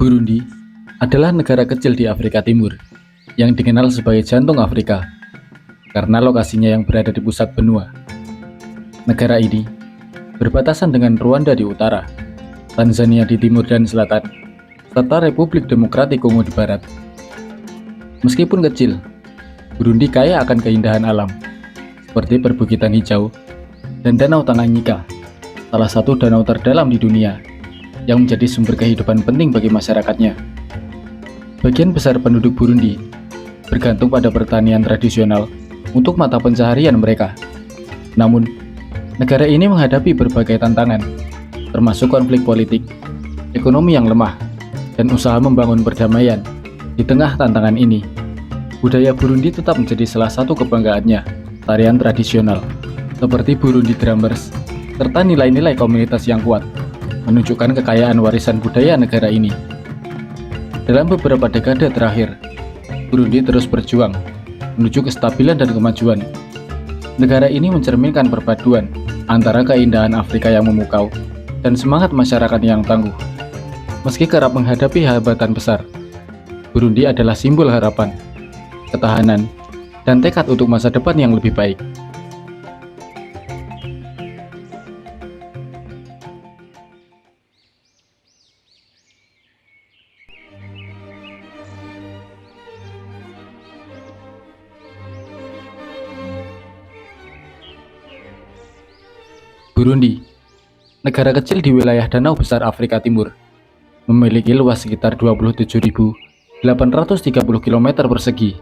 Burundi adalah negara kecil di Afrika Timur yang dikenal sebagai jantung Afrika karena lokasinya yang berada di pusat benua. Negara ini berbatasan dengan Rwanda di utara, Tanzania di timur dan selatan, serta Republik Demokratik Kongo di barat. Meskipun kecil, Burundi kaya akan keindahan alam, seperti perbukitan hijau dan Danau Tanganyika, salah satu danau terdalam di dunia yang menjadi sumber kehidupan penting bagi masyarakatnya. Bagian besar penduduk Burundi bergantung pada pertanian tradisional untuk mata pencaharian mereka. Namun, negara ini menghadapi berbagai tantangan, termasuk konflik politik, ekonomi yang lemah, dan usaha membangun perdamaian. Di tengah tantangan ini, budaya Burundi tetap menjadi salah satu kebanggaannya. Tarian tradisional, seperti Burundi Drummers, serta nilai-nilai komunitas yang kuat, menunjukkan kekayaan warisan budaya negara ini. Dalam beberapa dekade terakhir, Burundi terus berjuang menuju kestabilan dan kemajuan. Negara ini mencerminkan perpaduan antara keindahan Afrika yang memukau dan semangat masyarakat yang tangguh. Meski kerap menghadapi hambatan besar, Burundi adalah simbol harapan, ketahanan, dan tekad untuk masa depan yang lebih baik. Burundi, negara kecil di wilayah Danau Besar Afrika Timur, memiliki luas sekitar 27.830 km persegi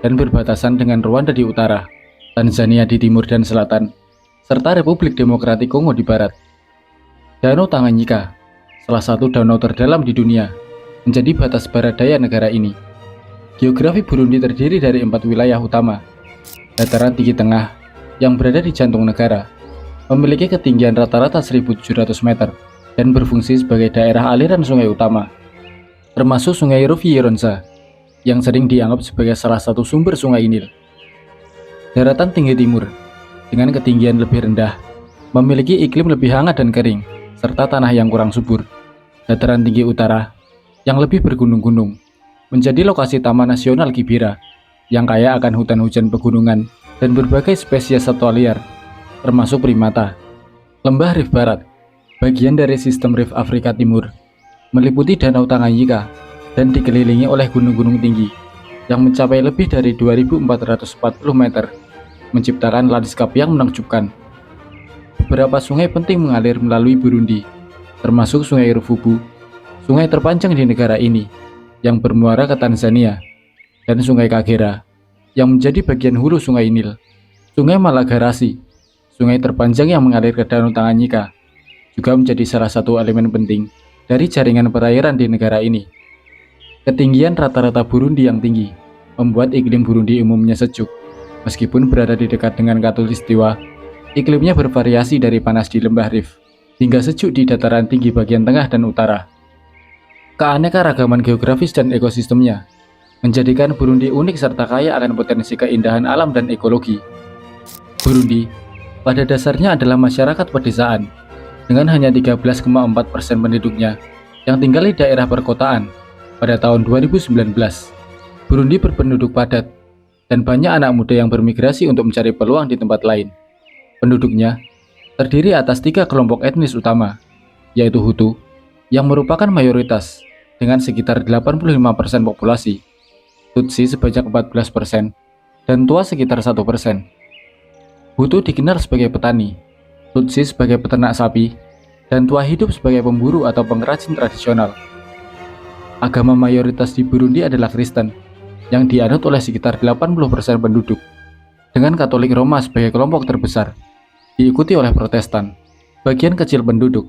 dan berbatasan dengan Rwanda di utara, Tanzania di timur dan selatan, serta Republik Demokratik Kongo di barat. Danau Tanganyika, salah satu danau terdalam di dunia, menjadi batas barat daya negara ini. Geografi Burundi terdiri dari 4 wilayah utama. Dataran tinggi tengah yang berada di jantung negara memiliki ketinggian rata-rata 1.700 meter dan berfungsi sebagai daerah aliran sungai utama, termasuk Sungai Ruvieronza yang sering dianggap sebagai salah satu sumber Sungai Nil. Daratan tinggi timur dengan ketinggian lebih rendah memiliki iklim lebih hangat dan kering serta tanah yang kurang subur. Dataran tinggi utara yang lebih bergunung-gunung menjadi lokasi Taman Nasional Kibera yang kaya akan hutan hujan pegunungan dan berbagai spesies satwa liar, termasuk primata. Lembah Rift Barat, bagian dari sistem Rift Afrika Timur, meliputi Danau Tanganyika dan dikelilingi oleh gunung-gunung tinggi yang mencapai lebih dari 2.440 meter, menciptakan lanskap yang menakjubkan. Beberapa sungai penting mengalir melalui Burundi, termasuk Sungai Ruvubu, sungai terpanjang di negara ini, yang bermuara ke Tanzania, dan Sungai Kagera, yang menjadi bagian hulu Sungai Nil. Sungai Malagarasi, sungai terpanjang yang mengalir ke Danau Tanganyika, juga menjadi salah satu elemen penting dari jaringan perairan di negara ini. Ketinggian rata-rata Burundi yang tinggi membuat iklim Burundi umumnya sejuk. Meskipun berada di dekat dengan Khatulistiwa, iklimnya bervariasi dari panas di lembah Rift hingga sejuk di dataran tinggi bagian tengah dan utara. Keanekaragaman geografis dan ekosistemnya menjadikan Burundi unik serta kaya akan potensi keindahan alam dan ekologi. Burundi pada dasarnya adalah masyarakat pedesaan, dengan hanya 13,4% penduduknya yang tinggal di daerah perkotaan pada tahun 2019. Burundi berpenduduk padat, dan banyak anak muda yang bermigrasi untuk mencari peluang di tempat lain. Penduduknya terdiri atas 3 kelompok etnis utama, yaitu Hutu, yang merupakan mayoritas dengan sekitar 85% populasi, Tutsi sebanyak 14%, dan Tua sekitar 1%. Hutu dikenal sebagai petani, Tutsi sebagai peternak sapi, dan Tua hidup sebagai pemburu atau pengrajin tradisional. Agama mayoritas di Burundi adalah Kristen, yang dianut oleh sekitar 80% penduduk, dengan Katolik Roma sebagai kelompok terbesar, diikuti oleh Protestan. Bagian kecil penduduk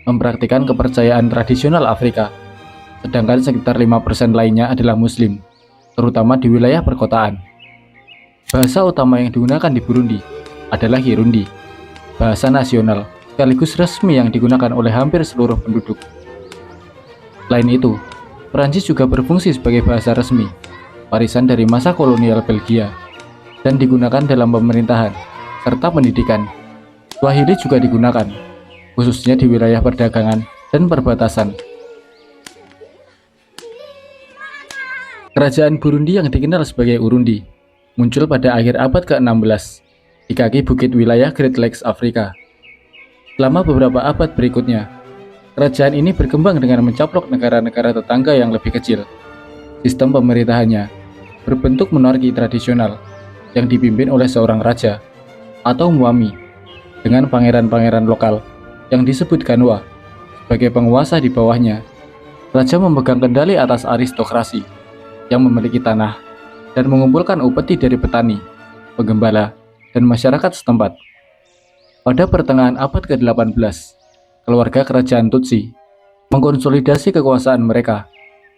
mempraktikkan kepercayaan tradisional Afrika, sedangkan sekitar 5% lainnya adalah Muslim, terutama di wilayah perkotaan. Bahasa utama yang digunakan di Burundi adalah Kirundi, bahasa nasional sekaligus resmi yang digunakan oleh hampir seluruh penduduk. Selain itu, Perancis juga berfungsi sebagai bahasa resmi, warisan dari masa kolonial Belgia, dan digunakan dalam pemerintahan serta pendidikan. Swahili juga digunakan, khususnya di wilayah perdagangan dan perbatasan. Kerajaan Burundi yang dikenal sebagai Urundi muncul pada akhir abad ke-16 di kaki bukit wilayah Great Lakes Afrika. Selama beberapa abad berikutnya, kerajaan ini berkembang dengan mencaplok negara-negara tetangga yang lebih kecil. Sistem pemerintahannya berbentuk monarki tradisional yang dipimpin oleh seorang raja atau muami dengan pangeran-pangeran lokal yang disebut Ganwa sebagai penguasa di bawahnya. Raja memegang kendali atas aristokrasi yang memiliki tanah dan mengumpulkan upeti dari petani, penggembala, dan masyarakat setempat. Pada pertengahan abad ke-18, keluarga kerajaan Tutsi mengkonsolidasi kekuasaan mereka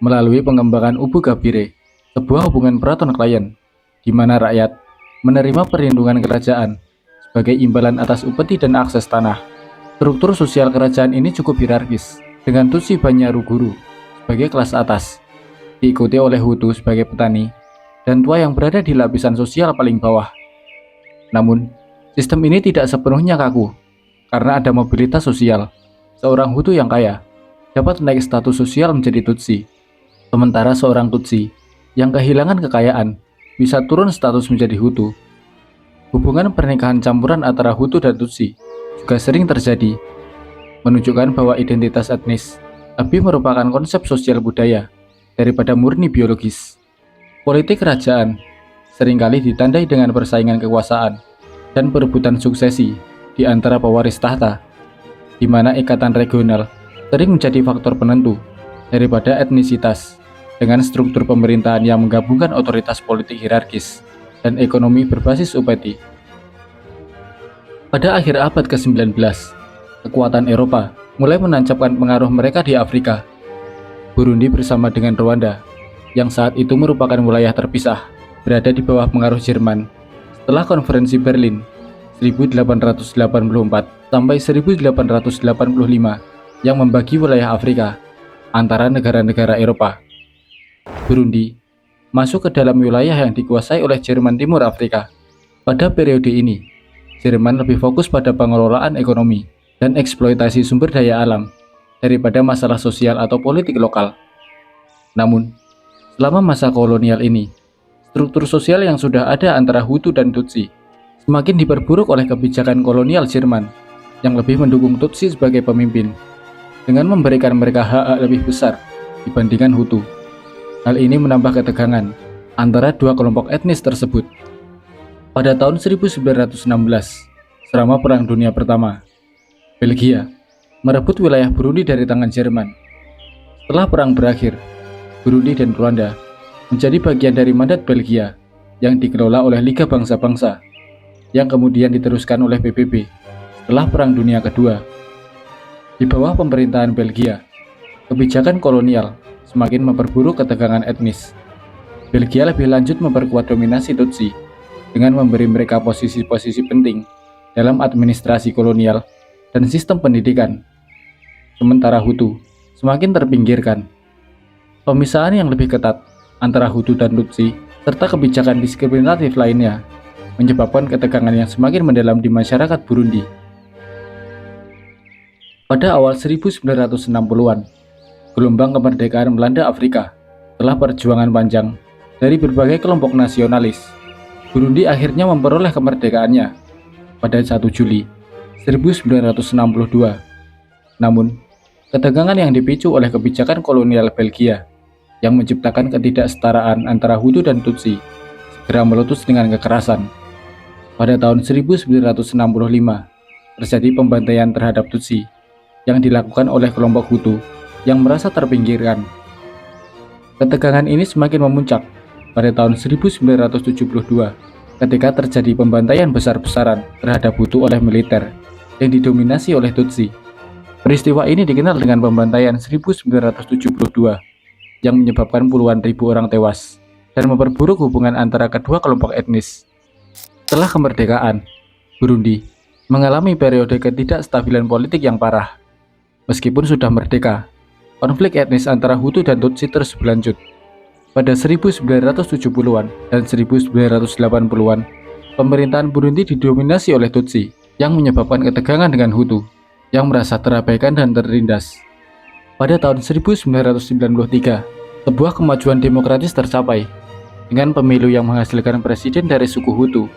melalui pengembangan Ubugabire, sebuah hubungan peraton klien, di mana rakyat menerima perlindungan kerajaan sebagai imbalan atas upeti dan akses tanah. Struktur sosial kerajaan ini cukup hierarkis, dengan Tutsi Banyaruguru sebagai kelas atas, diikuti oleh Hutu sebagai petani, dan Twa yang berada di lapisan sosial paling bawah. Namun, sistem ini tidak sepenuhnya kaku, karena ada mobilitas sosial. Seorang Hutu yang kaya dapat naik status sosial menjadi Tutsi, sementara seorang Tutsi yang kehilangan kekayaan bisa turun status menjadi Hutu. Hubungan pernikahan campuran antara Hutu dan Tutsi juga sering terjadi, menunjukkan bahwa identitas etnis lebih merupakan konsep sosial budaya daripada murni biologis. Politik kerajaan seringkali ditandai dengan persaingan kekuasaan dan perebutan suksesi di antara pewaris tahta, di mana ikatan regional sering menjadi faktor penentu daripada etnisitas, dengan struktur pemerintahan yang menggabungkan otoritas politik hierarkis dan ekonomi berbasis upeti. Pada akhir abad ke-19, kekuatan Eropa mulai menancapkan pengaruh mereka di Afrika. Burundi bersama dengan Rwanda, yang saat itu merupakan wilayah terpisah, berada di bawah pengaruh Jerman. Setelah Konferensi Berlin 1884 sampai 1885 yang membagi wilayah Afrika antara negara-negara Eropa, Burundi masuk ke dalam wilayah yang dikuasai oleh Jerman Timur Afrika. Pada periode ini, Jerman lebih fokus pada pengelolaan ekonomi dan eksploitasi sumber daya alam daripada masalah sosial atau politik lokal. Namun, selama masa kolonial ini, struktur sosial yang sudah ada antara Hutu dan Tutsi semakin diperburuk oleh kebijakan kolonial Jerman yang lebih mendukung Tutsi sebagai pemimpin, dengan memberikan mereka hak-hak lebih besar dibandingkan Hutu. Hal ini menambah ketegangan antara dua kelompok etnis tersebut. Pada tahun 1916, selama Perang Dunia Pertama, Belgia merebut wilayah Burundi dari tangan Jerman. Setelah perang berakhir, Burundi dan Rwanda menjadi bagian dari mandat Belgia yang dikelola oleh Liga Bangsa-Bangsa, yang kemudian diteruskan oleh PBB setelah Perang Dunia Kedua. Di bawah pemerintahan Belgia, kebijakan kolonial semakin memperburuk ketegangan etnis. Belgia lebih lanjut memperkuat dominasi Tutsi dengan memberi mereka posisi-posisi penting dalam administrasi kolonial dan sistem pendidikan. Sementara Hutu semakin terpinggirkan. Pemisahan yang lebih ketat antara Hutu dan Tutsi serta kebijakan diskriminatif lainnya menyebabkan ketegangan yang semakin mendalam di masyarakat Burundi. Pada awal 1960-an, gelombang kemerdekaan melanda Afrika. Setelah perjuangan panjang dari berbagai kelompok nasionalis, Burundi akhirnya memperoleh kemerdekaannya pada 1 Juli 1962. Namun, ketegangan yang dipicu oleh kebijakan kolonial Belgia yang menciptakan ketidaksetaraan antara Hutu dan Tutsi segera meletus dengan kekerasan. Pada tahun 1965, terjadi pembantaian terhadap Tutsi yang dilakukan oleh kelompok Hutu yang merasa terpinggirkan. Ketegangan ini semakin memuncak pada tahun 1972 ketika terjadi pembantaian besar-besaran terhadap Hutu oleh militer yang didominasi oleh Tutsi. Peristiwa ini dikenal dengan pembantaian 1972 yang menyebabkan puluhan ribu orang tewas dan memperburuk hubungan antara kedua kelompok etnis. Setelah kemerdekaan, Burundi mengalami periode ketidakstabilan politik yang parah. Meskipun sudah merdeka, konflik etnis antara Hutu dan Tutsi terus berlanjut. Pada 1970-an dan 1980-an, pemerintahan Burundi didominasi oleh Tutsi yang menyebabkan ketegangan dengan Hutu yang merasa terabaikan dan tertindas. Pada tahun 1993, Sebuah kemajuan demokratis tercapai dengan pemilu yang menghasilkan presiden dari suku Hutu,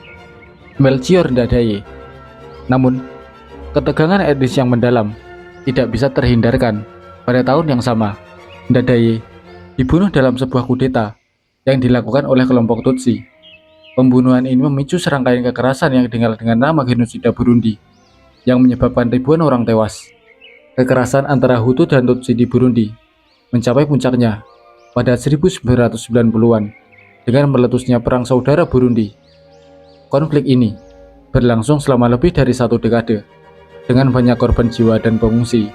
Melchior Ndadaye. Namun, ketegangan etnis yang mendalam tidak bisa terhindarkan. Pada tahun yang sama, Ndadaye dibunuh dalam sebuah kudeta yang dilakukan oleh kelompok Tutsi. Pembunuhan ini memicu serangkaian kekerasan yang dikenal dengan nama genosida Burundi, yang menyebabkan ribuan orang tewas. Kekerasan antara Hutu dan Tutsi di Burundi mencapai puncaknya pada 1990-an dengan meletusnya Perang Saudara Burundi. Konflik ini berlangsung selama lebih dari 1 dekade dengan banyak korban jiwa dan pengungsi.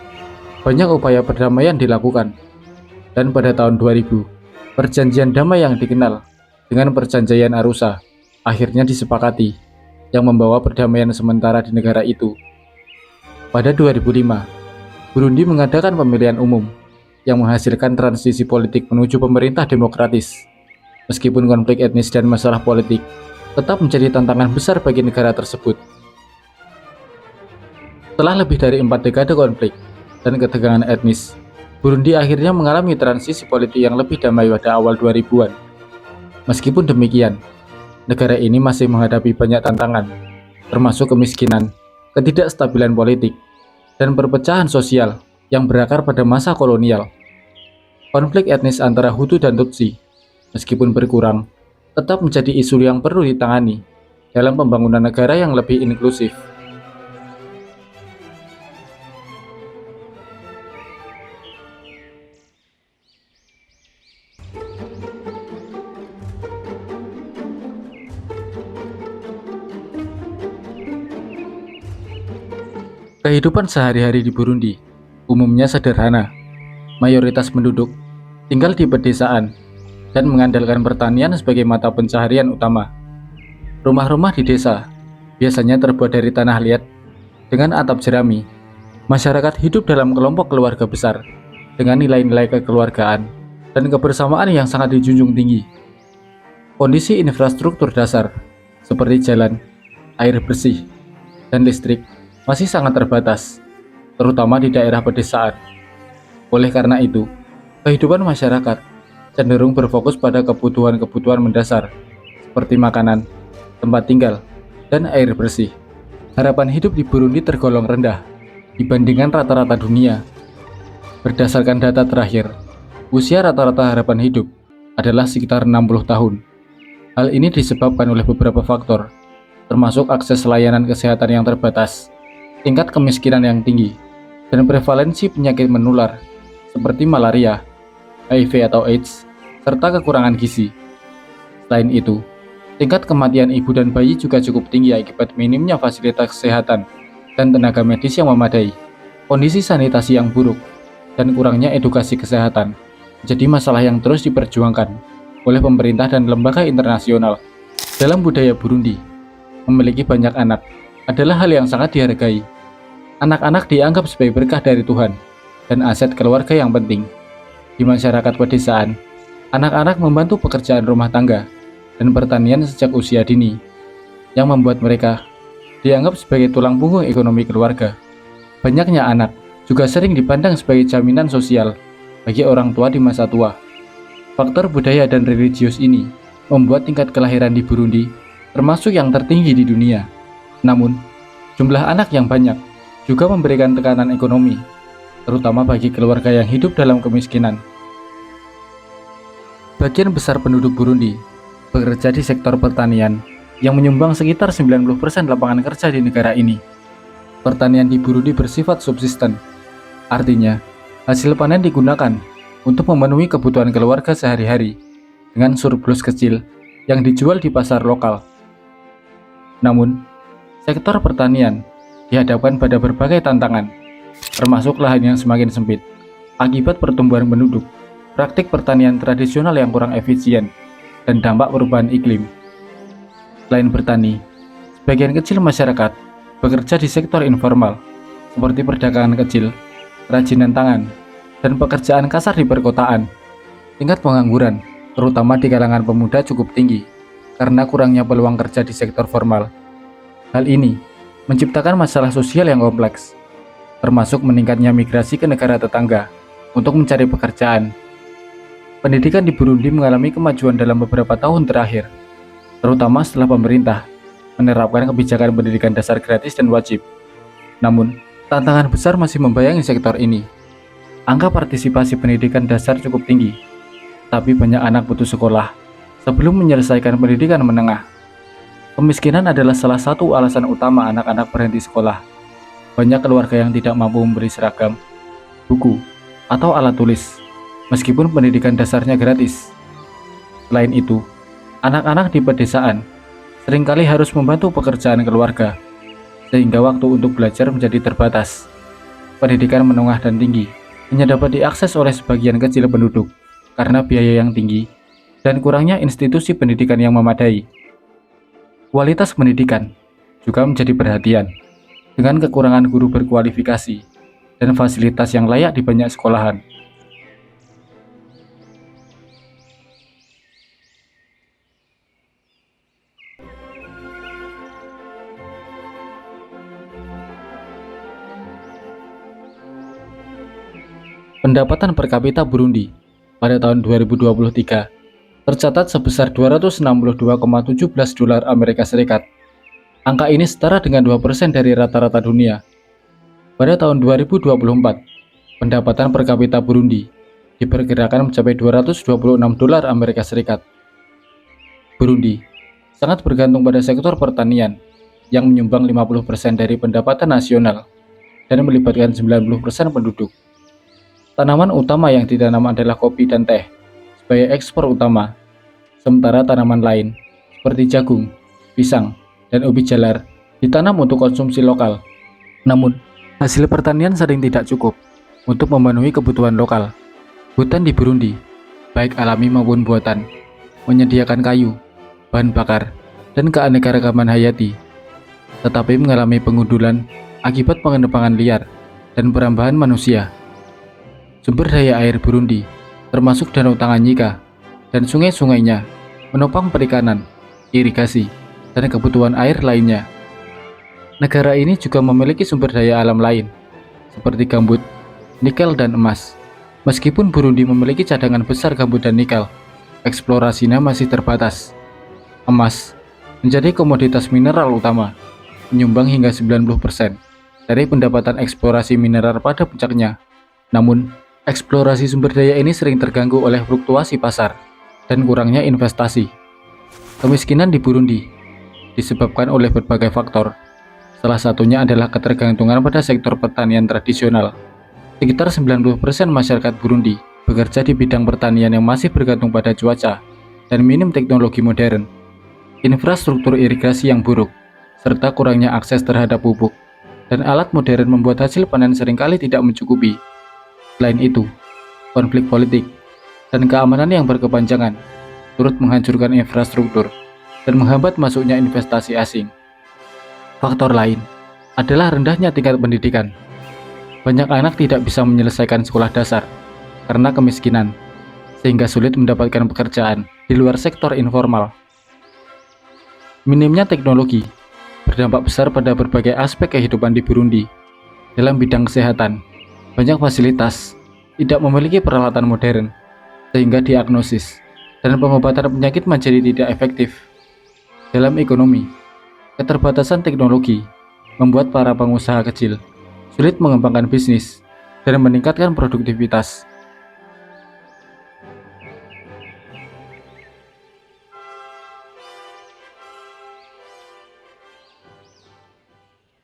Banyak upaya perdamaian dilakukan, dan pada tahun 2000, perjanjian damai yang dikenal dengan Perjanjian Arusha akhirnya disepakati, yang membawa perdamaian sementara di negara itu. Pada 2005, Burundi mengadakan pemilihan umum yang menghasilkan transisi politik menuju pemerintah demokratis. Meskipun konflik etnis dan masalah politik tetap menjadi tantangan besar bagi negara tersebut. Setelah lebih dari 4 dekade konflik dan ketegangan etnis, Burundi akhirnya mengalami transisi politik yang lebih damai pada awal 2000-an. Meskipun demikian, negara ini masih menghadapi banyak tantangan, termasuk kemiskinan, ketidakstabilan politik, dan perpecahan sosial yang berakar pada masa kolonial. Konflik etnis antara Hutu dan Tutsi, meskipun berkurang, tetap menjadi isu yang perlu ditangani dalam pembangunan negara yang lebih inklusif. Kehidupan sehari-hari di Burundi umumnya sederhana. Mayoritas penduduk tinggal di pedesaan dan mengandalkan pertanian sebagai mata pencaharian utama. Rumah-rumah di desa biasanya terbuat dari tanah liat dengan atap jerami. Masyarakat hidup dalam kelompok keluarga besar dengan nilai-nilai kekeluargaan dan kebersamaan yang sangat dijunjung tinggi. Kondisi infrastruktur dasar seperti jalan, air bersih, dan listrik masih sangat terbatas, terutama di daerah pedesaan. Oleh karena itu, kehidupan masyarakat cenderung berfokus pada kebutuhan-kebutuhan mendasar seperti makanan, tempat tinggal, dan air bersih. Harapan hidup di Burundi tergolong rendah dibandingkan rata-rata dunia. Berdasarkan data terakhir, usia rata-rata harapan hidup adalah sekitar 60 tahun. Hal ini disebabkan oleh beberapa faktor, termasuk akses layanan kesehatan yang terbatas, tingkat kemiskinan yang tinggi, dan prevalensi penyakit menular seperti malaria, HIV atau AIDS, serta kekurangan gizi. Selain itu, tingkat kematian ibu dan bayi juga cukup tinggi akibat minimnya fasilitas kesehatan dan tenaga medis yang memadai. Kondisi sanitasi yang buruk dan kurangnya edukasi kesehatan menjadi masalah yang terus diperjuangkan oleh pemerintah dan lembaga internasional. Dalam budaya Burundi, memiliki banyak anak adalah hal yang sangat dihargai. Anak-anak dianggap sebagai berkah dari Tuhan dan aset keluarga yang penting. Di masyarakat pedesaan, anak-anak membantu pekerjaan rumah tangga dan pertanian sejak usia dini, yang membuat mereka dianggap sebagai tulang punggung ekonomi keluarga. Banyaknya anak juga sering dipandang sebagai jaminan sosial bagi orang tua di masa tua. Faktor budaya dan religius ini membuat tingkat kelahiran di Burundi termasuk yang tertinggi di dunia. Namun, jumlah anak yang banyak juga memberikan tekanan ekonomi, terutama bagi keluarga yang hidup dalam kemiskinan. Bagian besar penduduk Burundi bekerja di sektor pertanian yang menyumbang sekitar 90% lapangan kerja di negara ini. Pertanian di Burundi bersifat subsisten, artinya hasil panen digunakan untuk memenuhi kebutuhan keluarga sehari-hari dengan surplus kecil yang dijual di pasar lokal. Namun, sektor pertanian dihadapkan pada berbagai tantangan, termasuk lahan yang semakin sempit akibat pertumbuhan penduduk, praktik pertanian tradisional yang kurang efisien, dan dampak perubahan iklim. Selain bertani, sebagian kecil masyarakat bekerja di sektor informal, seperti perdagangan kecil, kerajinan tangan, dan pekerjaan kasar di perkotaan. Tingkat pengangguran, terutama di kalangan pemuda, cukup tinggi karena kurangnya peluang kerja di sektor formal. Hal ini menciptakan masalah sosial yang kompleks, termasuk meningkatnya migrasi ke negara tetangga untuk mencari pekerjaan. Pendidikan di Burundi mengalami kemajuan dalam beberapa tahun terakhir, terutama setelah pemerintah menerapkan kebijakan pendidikan dasar gratis dan wajib. Namun, tantangan besar masih membayangi sektor ini. Angka partisipasi pendidikan dasar cukup tinggi, tapi banyak anak putus sekolah sebelum menyelesaikan pendidikan menengah. Kemiskinan adalah salah satu alasan utama anak-anak berhenti sekolah. Banyak keluarga yang tidak mampu memberi seragam, buku, atau alat tulis, meskipun pendidikan dasarnya gratis. Selain itu, anak-anak di pedesaan seringkali harus membantu pekerjaan keluarga, sehingga waktu untuk belajar menjadi terbatas. Pendidikan menengah dan tinggi hanya dapat diakses oleh sebagian kecil penduduk karena biaya yang tinggi dan kurangnya institusi pendidikan yang memadai. Kualitas pendidikan juga menjadi perhatian, dengan kekurangan guru berkualifikasi dan fasilitas yang layak di banyak sekolahan. Pendapatan per kapita Burundi pada tahun 2023 tercatat sebesar 262,17 dolar Amerika Serikat. Angka ini setara dengan 2% dari rata-rata dunia. Pada tahun 2024, pendapatan per kapita Burundi diperkirakan mencapai 226 dolar Amerika Serikat. Burundi sangat bergantung pada sektor pertanian yang menyumbang 50% dari pendapatan nasional dan melibatkan 90% penduduk. Tanaman utama yang ditanam adalah kopi dan teh sebagai ekspor utama, sementara tanaman lain seperti jagung, pisang, dan ubi jalar ditanam untuk konsumsi lokal. Namun, hasil pertanian sering tidak cukup untuk memenuhi kebutuhan lokal. Hutan di Burundi, baik alami maupun buatan, menyediakan kayu, bahan bakar, dan keanekaragaman hayati, tetapi mengalami pengundulan akibat pengenebangan liar dan perambahan manusia. Sumber daya air Burundi, termasuk Danau Tanganyika dan sungai-sungainya, menopang perikanan, irigasi, dan kebutuhan air lainnya. Negara ini juga memiliki sumber daya alam lain, seperti gambut, nikel, dan emas. Meskipun Burundi memiliki cadangan besar gambut dan nikel, eksplorasinya masih terbatas. Emas menjadi komoditas mineral utama, menyumbang hingga 90% dari pendapatan eksplorasi mineral pada puncaknya. Namun, eksplorasi sumber daya ini sering terganggu oleh fluktuasi pasar dan kurangnya investasi. Kemiskinan di Burundi disebabkan oleh berbagai faktor. Salah satunya adalah ketergantungan pada sektor pertanian tradisional. Sekitar 90% masyarakat Burundi bekerja di bidang pertanian yang masih bergantung pada cuaca dan minim teknologi modern. Infrastruktur irigasi yang buruk, serta kurangnya akses terhadap pupuk dan alat modern membuat hasil panen seringkali tidak mencukupi. Selain itu, konflik politik dan keamanan yang berkepanjangan turut menghancurkan infrastruktur dan menghambat masuknya investasi asing. Faktor lain adalah rendahnya tingkat pendidikan. Banyak anak tidak bisa menyelesaikan sekolah dasar karena kemiskinan, sehingga sulit mendapatkan pekerjaan di luar sektor informal. Minimnya teknologi berdampak besar pada berbagai aspek kehidupan di Burundi. Dalam bidang kesehatan, banyak fasilitas tidak memiliki peralatan modern, sehingga diagnosis dan pengobatan penyakit menjadi tidak efektif. Dalam ekonomi, keterbatasan teknologi membuat para pengusaha kecil sulit mengembangkan bisnis dan meningkatkan produktivitas.